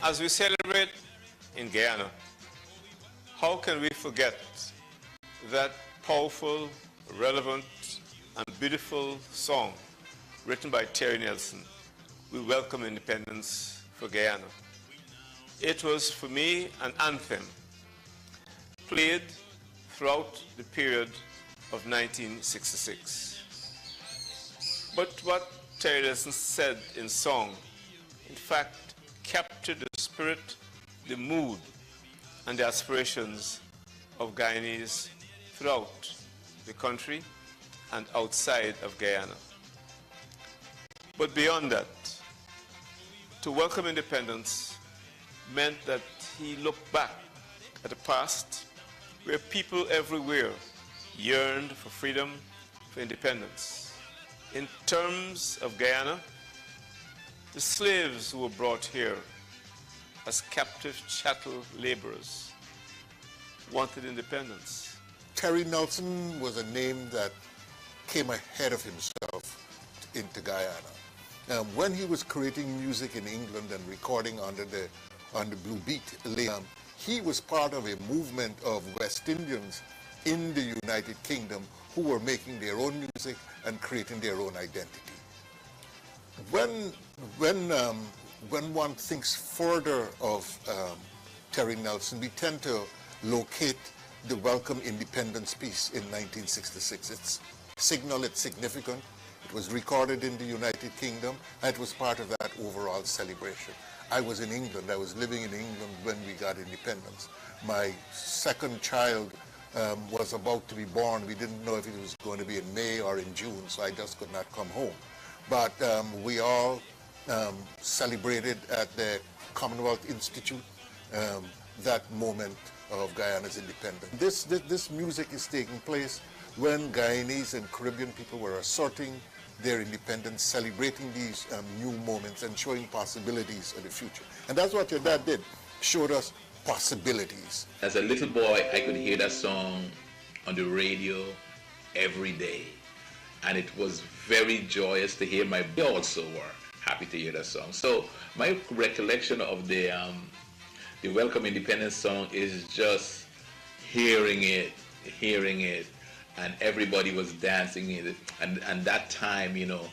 As we celebrate in Guyana, how can we forget that powerful, relevant, and beautiful song written by Terry Nelson, "We Welcome Independence for Guyana"? It was, for me, an anthem played throughout the period of 1966. But what Terry Nelson said in song, in fact, captured the spirit, the mood, and the aspirations of Guyanese throughout the country and outside of Guyana. But beyond that, to welcome independence meant that he looked back at the past where people everywhere yearned for freedom, for independence. In terms of Guyana, the slaves who were brought here as captive chattel laborers wanted independence. Terry Nelson was a name that came ahead of himself into Guyana. When he was creating music in England and recording on the Blue Beat label, he was part of a movement of West Indians in the United Kingdom who were making their own music and creating their own identity. When one thinks further of Terry Nelson, we tend to locate the Welcome Independence piece in 1966. It's significant. It was recorded in the United Kingdom, and it was part of that overall celebration. I was in England. I was living in England when we got independence. My second child was about to be born. We didn't know if it was going to be in May or in June, so I just could not come home. But we all celebrated at the Commonwealth Institute that moment of Guyana's independence. This music is taking place when Guyanese and Caribbean people were asserting their independence, celebrating these new moments and showing possibilities of the future. And that's what your dad did, showed us possibilities. As a little boy, I could hear that song on the radio every day. And it was very joyous to hear. We also were happy to hear that song. So my recollection of the Welcome Independence song is just hearing it, and everybody was dancing it. And that time, you know,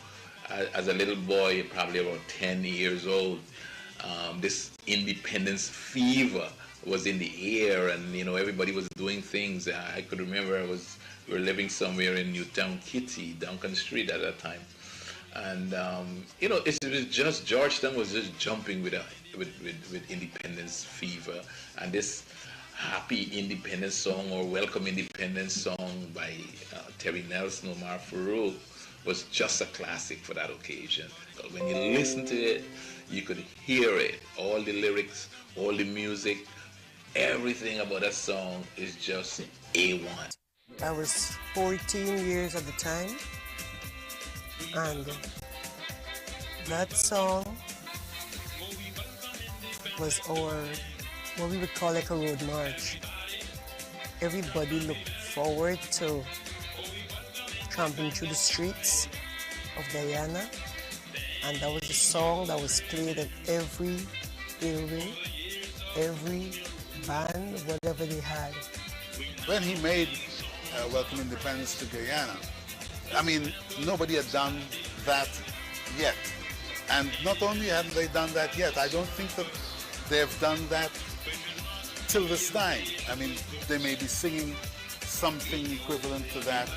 as a little boy, probably about 10 years old, this independence fever was in the air, and you know, everybody was doing things. I could remember we were living somewhere in Newtown Kitty, Duncan Street at that time, and you know, it was just Georgetown was just jumping with independence fever, and this happy independence song or welcome independence song by Terry Nelson, Omar Farouk was just a classic for that occasion. When you listen to it, you could hear it, all the lyrics, all the music, everything about that song is just A1. I was 14 years at the time, and that song was our, what we would call like a road march. everybody looked forward to tramping through the streets of Guyana. And that was a song that was played at every building, every band, whatever they had. When he made Welcome Independence to Guyana, I mean, nobody had done that yet. And not only haven't they done that yet, I don't think that they've done that till this time. I mean, they may be singing something equivalent to that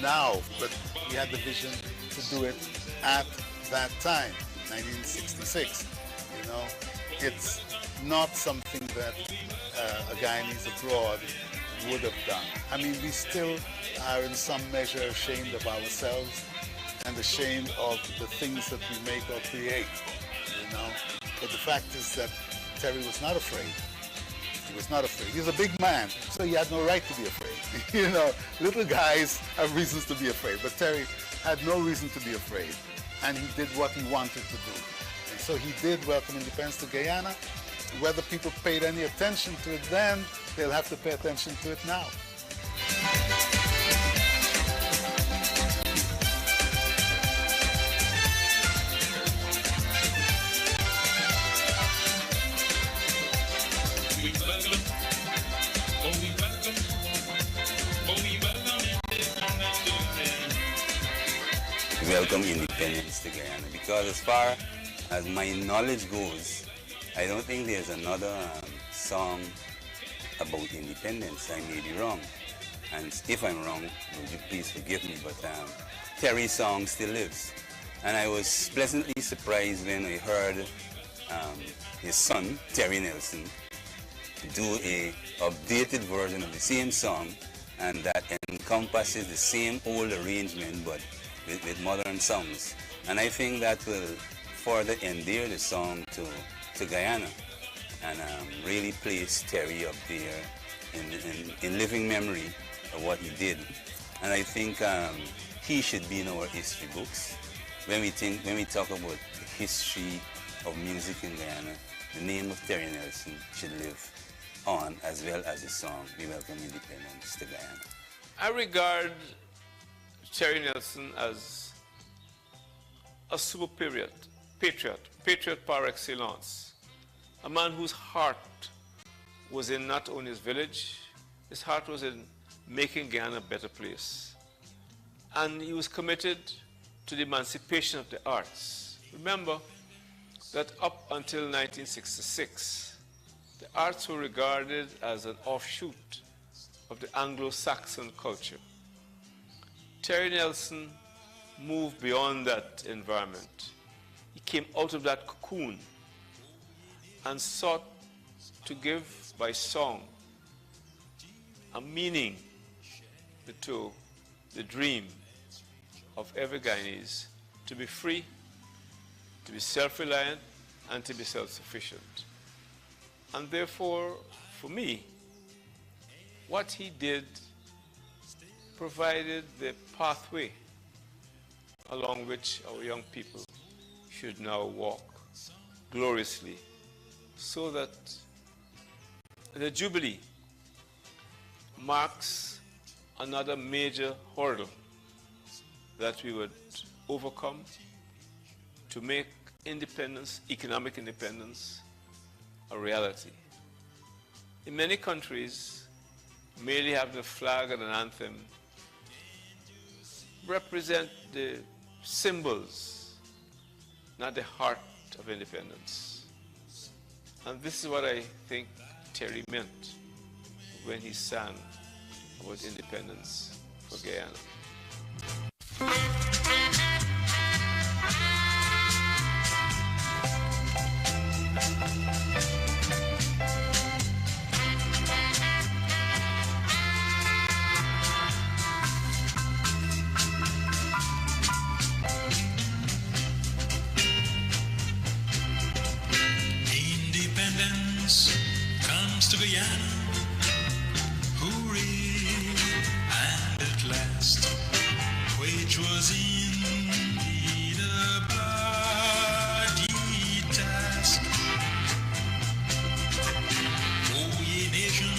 now, but he had the vision to do it at that time, 1966. You know, it's not something that a Guyanese abroad would have done. I mean, we still are in some measure ashamed of ourselves and ashamed of the things that we make or create, you know. But the fact is that Terry was not afraid. He was not afraid. He's a big man, so he had no right to be afraid. You know, little guys have reasons to be afraid, but Terry had no reason to be afraid, and he did what he wanted to do. And so he did Welcome Independence to Guyana. Whether people paid any attention to it then, they'll have to pay attention to it now. Welcome Independence to Guyana, because as far as my knowledge goes, I don't think there's another song about independence. I may be wrong, and if I'm wrong, would you please forgive me, but Terry's song still lives. And I was pleasantly surprised when I heard his son, Terry Nelson, do a updated version of the same song, and that encompasses the same old arrangement but with modern songs. And I think that will further endear the song to Guyana and really place Terry up there in living memory of what he did. And I think he should be in our history books. When we talk about the history of music in Guyana, the name of Terry Nelson should live on, as well as the song We Welcome Independence to Guyana. I regard Terry Nelson as a super patriot par excellence, a man whose heart was in not only his village, his heart was in making Guyana a better place. And he was committed to the emancipation of the arts. Remember that up until 1966, the arts were regarded as an offshoot of the Anglo-Saxon culture. Terry Nelson moved beyond that environment. He came out of that cocoon and sought to give by song a meaning to the dream of every Guyanese to be free, to be self-reliant, and to be self-sufficient. And therefore, for me, what he did provided the pathway along which our young people should now walk gloriously, so that the Jubilee marks another major hurdle that we would overcome to make independence, economic independence, a reality. In many countries, merely having a flag and an anthem represent the symbols, not the heart of independence. And this is what I think Terry meant when he sang about independence for Guyana. Independence comes to Guyana, hooray, and at last, which was indeed a bloody task. O ye nation,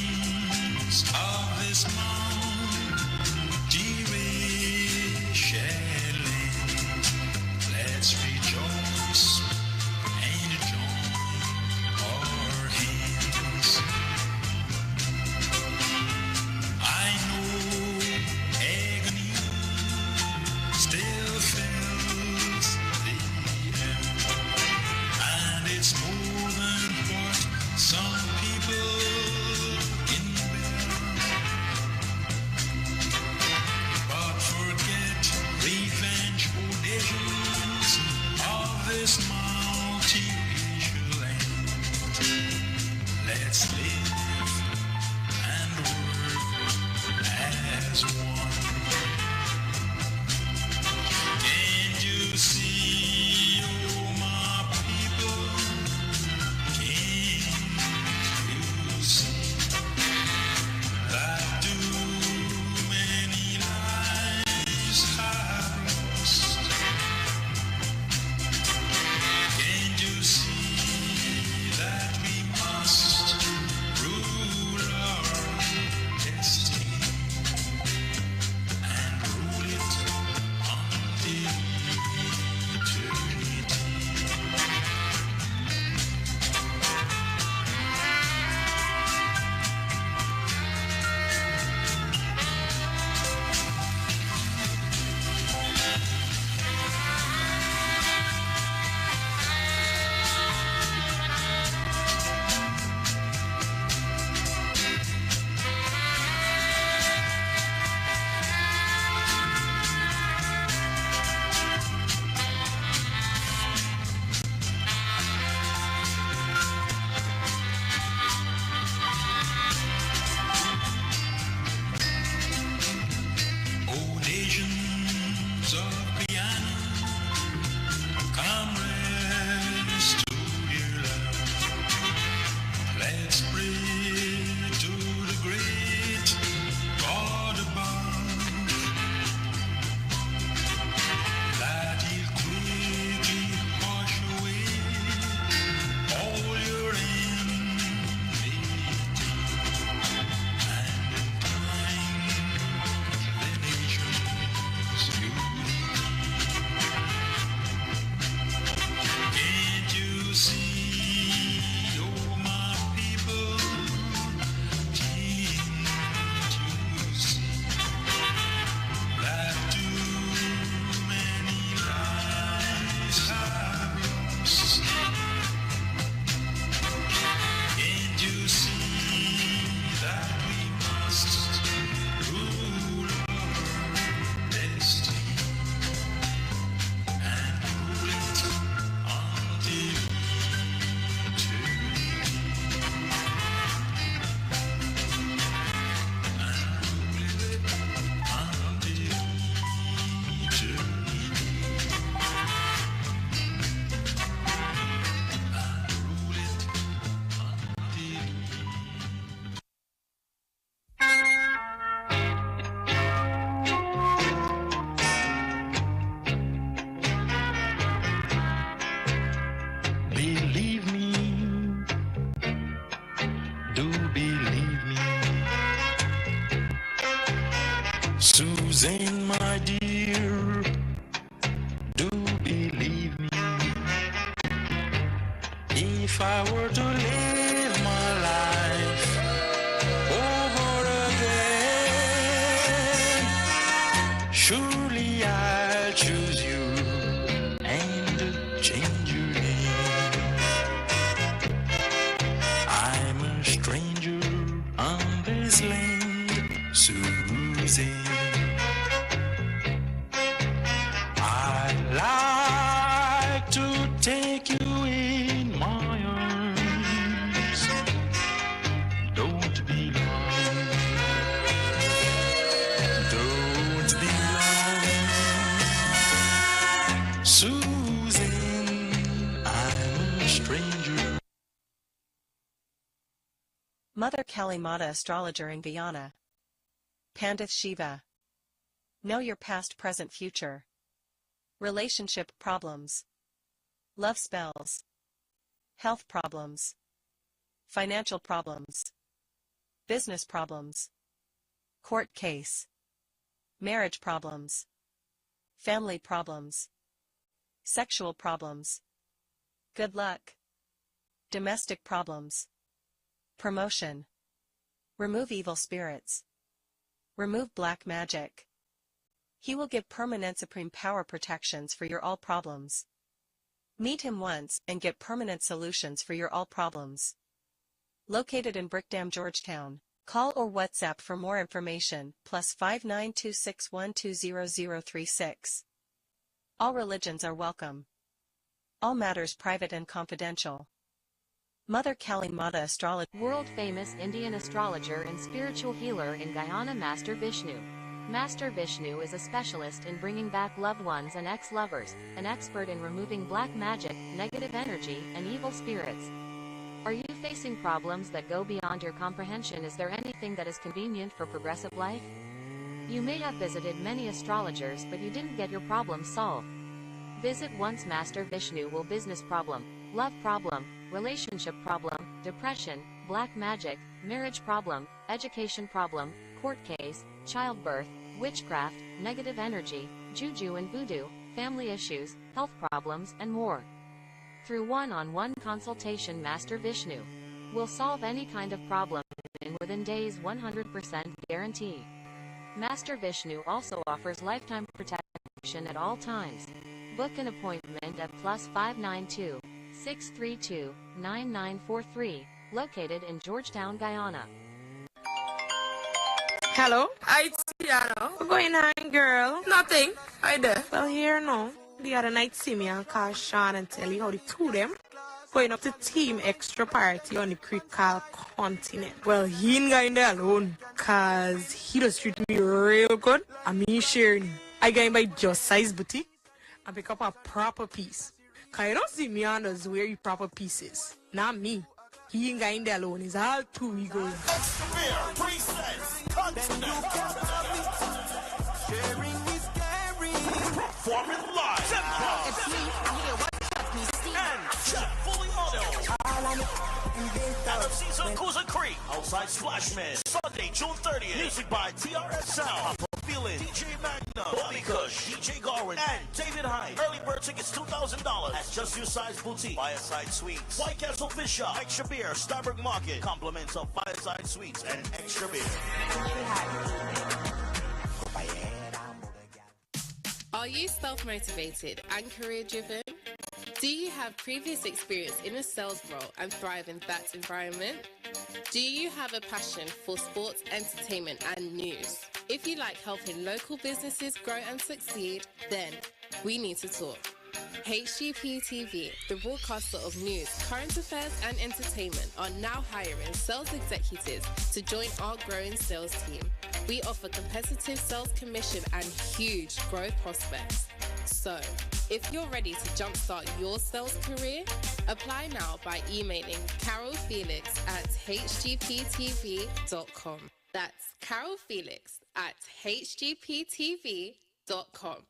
Susan, my dear, do believe me. If I were to live my life over again, surely I'll choose you and change your name. I'm a stranger on this land, Susan. I'd like to take you in my arms. Don't be long. Don't be long. Susan, I'm a stranger. Mother Kali Mata astrologer in Guyana. Pandith Shiva. Know your past, present, future. Relationship problems. Love spells. Health problems. Financial problems. Business problems. Court case. Marriage problems. Family problems. Sexual problems. Good luck. Domestic problems. Promotion. Remove evil spirits. Remove black magic. He will give permanent supreme power protections for your all problems. Meet him once and get permanent solutions for your all problems. Located in Brickdam, Georgetown. Call or WhatsApp for more information, +5 926120036. All religions are welcome. All matters private and confidential. Mother Kali Mata astrologer. World-famous Indian astrologer and spiritual healer in Guyana, Master Vishnu. Master Vishnu is a specialist in bringing back loved ones and ex-lovers, an expert in removing black magic, negative energy, and evil spirits. Are you facing problems that go beyond your comprehension? Is there anything that is convenient for progressive life? You may have visited many astrologers, but you didn't get your problem solved. Visit once. Master Vishnu will business problem, love problem, relationship problem, depression, black magic, marriage problem, education problem, court case, childbirth, witchcraft, negative energy, juju and voodoo, family issues, health problems, and more. Through one-on-one consultation, Master Vishnu will solve any kind of problem within days, 100% guarantee. Master Vishnu also offers lifetime protection at all times. Book an appointment at +592 632 9943, located in Georgetown, Guyana. Hello? Hi, Tiana. What's going on, girl? Nothing. Hi there. Well, here no. The other night, see me and call Sean and tell you how the two of them going up to Team Extra Party on the creek called Continent. Well, he ain't going there alone, cause he just treat me real good. And me sharing. I go in by Just Size Boutique and pick up a proper piece. Cause you don't see me on those wear you proper pieces. Not me. He ain't going there alone. It's all two we going. Extra beer, 3 cents. Continent. Sharing is caring. Performing live. It's me. I'm here. What got me steam? And Chef Fully Auto. NFC's on Coosa Creek. Outside Splashman. Sunday, June 30th. Music by TRS Sound. Feeling DJ Magnum, Bobby Kush, DJ Garwin, and David Hyde. Early bird tickets $2,000 at Just Your Size Boutique, Fireside Suites, White Castle Fish Shop, Extra Beer, Starbuck Market. Compliments of Fireside Suites and Extra Beer. Are you self-motivated and career-driven? Do you have previous experience in a sales role and thrive in that environment? Do you have a passion for sports, entertainment, and news? If you like helping local businesses grow and succeed, then we need to talk. HGP TV, the broadcaster of news, current affairs, and entertainment, are now hiring sales executives to join our growing sales team. We offer competitive sales commission and huge growth prospects. So, if you're ready to jumpstart your sales career, apply now by emailing carolfelix@hgptv.com. That's carolfelix@hgptv.com.